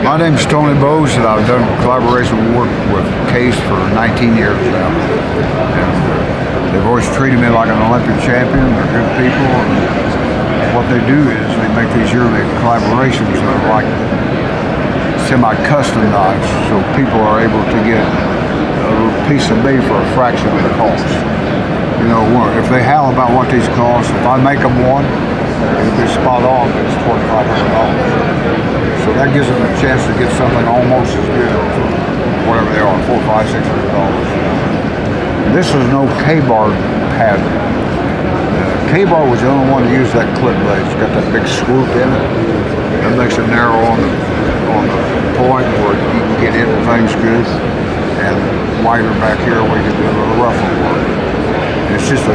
My name's Tony Bose, and I've done collaboration work with Case for 19 years now. And they've always treated me like an Olympic champion. They're good people, and what they do is they make these yearly collaborations that are like semi-custom knives, so people are able to get a little piece of me for a fraction of the cost. You know, if they howl about what these cost, if I make them one, it'll be spot on, but it's $2,500. So that gives them a chance to get something almost as good for whatever they are, $400, $500, $600. This is no K-bar pattern. K-bar was the only one to use that clip blade. It's got that big swoop in it. That makes it narrow on the point where you can get into things good, and wider back here where you can do a little rougher work. It's just a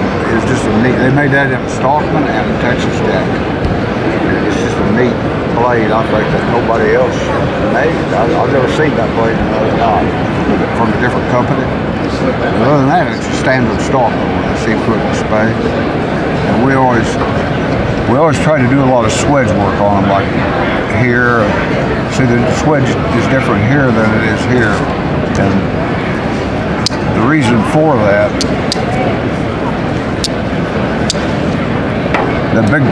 neat. They made that in a Stockman and a Texas jack. It's just a neat blade, I think, that nobody else made. I've never seen that blade in another knife from a different company. But other than that, it's a standard Stockman with a C-foot and spade. And we always try to do a lot of swedge work on them, like here. See, the swedge is different here than it is here, and the reason for that. The big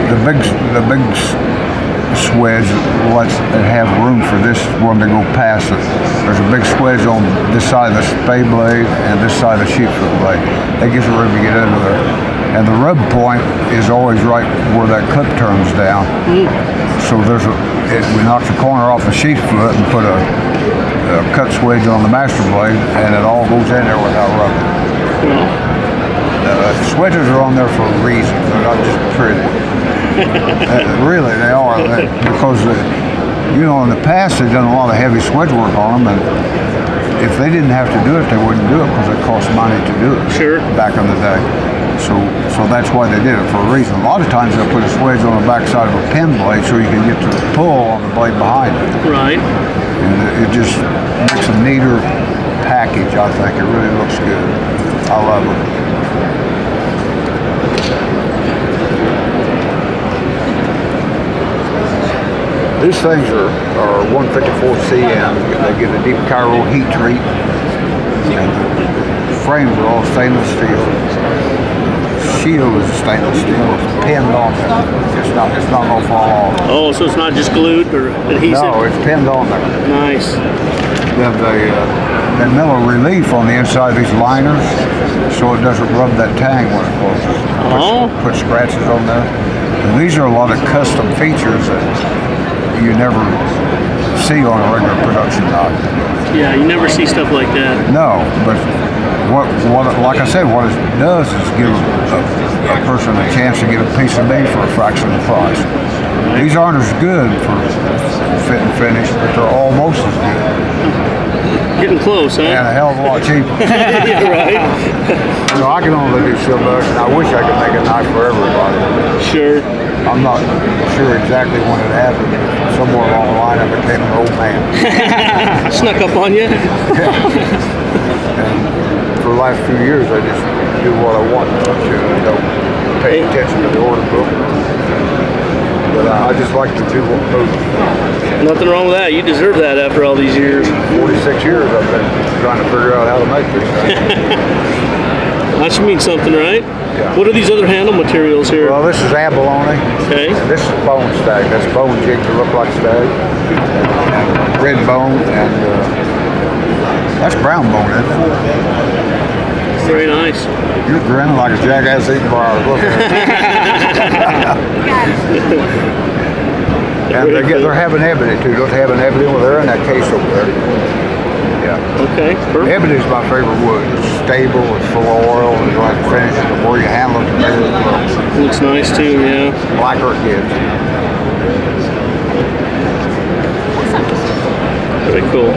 swedge lets it have room for this one to go past it. There's a big swedge on this side of the spade blade and this side of the sheepfoot blade. That gives it room to get under there. And the rub point is always right where that clip turns down. So we knock the corner off the sheepfoot and put a cut swedge on the master blade, and it all goes in there without rubbing. Swedges are on there for a reason. They're not just pretty. Really, they are. Because, in the past they've done a lot of heavy swedge work on them, and if they didn't have to do it, they wouldn't do it because it cost money to do it. Sure. Back in the day. So that's why they did it, for a reason. A lot of times they'll put a swedge on the back side of a pin blade so you can get to the pull on the blade behind it. Right. And it just makes a neater package, I think. It really looks good. I love it. These things are 154 cm. They get a deep Cairo heat treat. And the frames are all stainless steel. Shield is stainless steel. It's pinned on there. It's not going to fall off. Oh, so it's not just glued or adhesive? No, it's pinned on there. Nice. Then they mill a relief on the inside of these liners so it doesn't rub that tang when it closes. Put scratches on there. And these are a lot of custom features that you never see on a regular production knife. Yeah, you never see stuff like that. No, but like I said, what it does is give a person a chance to get a piece of meat for a fraction of the price. These aren't as good for fit and finish, but they're almost as good. Getting close, huh? And a hell of a lot cheaper. Right. I can only do so much, and I wish I could make a knife for everybody. Sure. I'm not sure exactly when it happened. Somewhere along the line, I became an old man. Snuck up on you. And for the last few years, I just do what I want to. Don't pay attention to the order book. But I just like to do what moves. Nothing wrong with that. You deserve that after all these years. 46 years I've been trying to figure out how to make this thing. That should mean something, right? Yeah. What are these other handle materials here? Well, this is abalone. Okay. And this is bone stag. That's bone jig to look like stag. And red bone, and that's brown bone, isn't it? Very nice. You're grinning like a jackass eating bars. Look at it. And they're having ebony too. Don't they have an ebony over there in that case over there? Yeah. Okay, perfect. Ebony is my favorite wood. It's stable, it's full of oil, and you like to finish it. The more you handle it, the better it looks. Looks nice too, yeah. Blacker it gets. Very cool.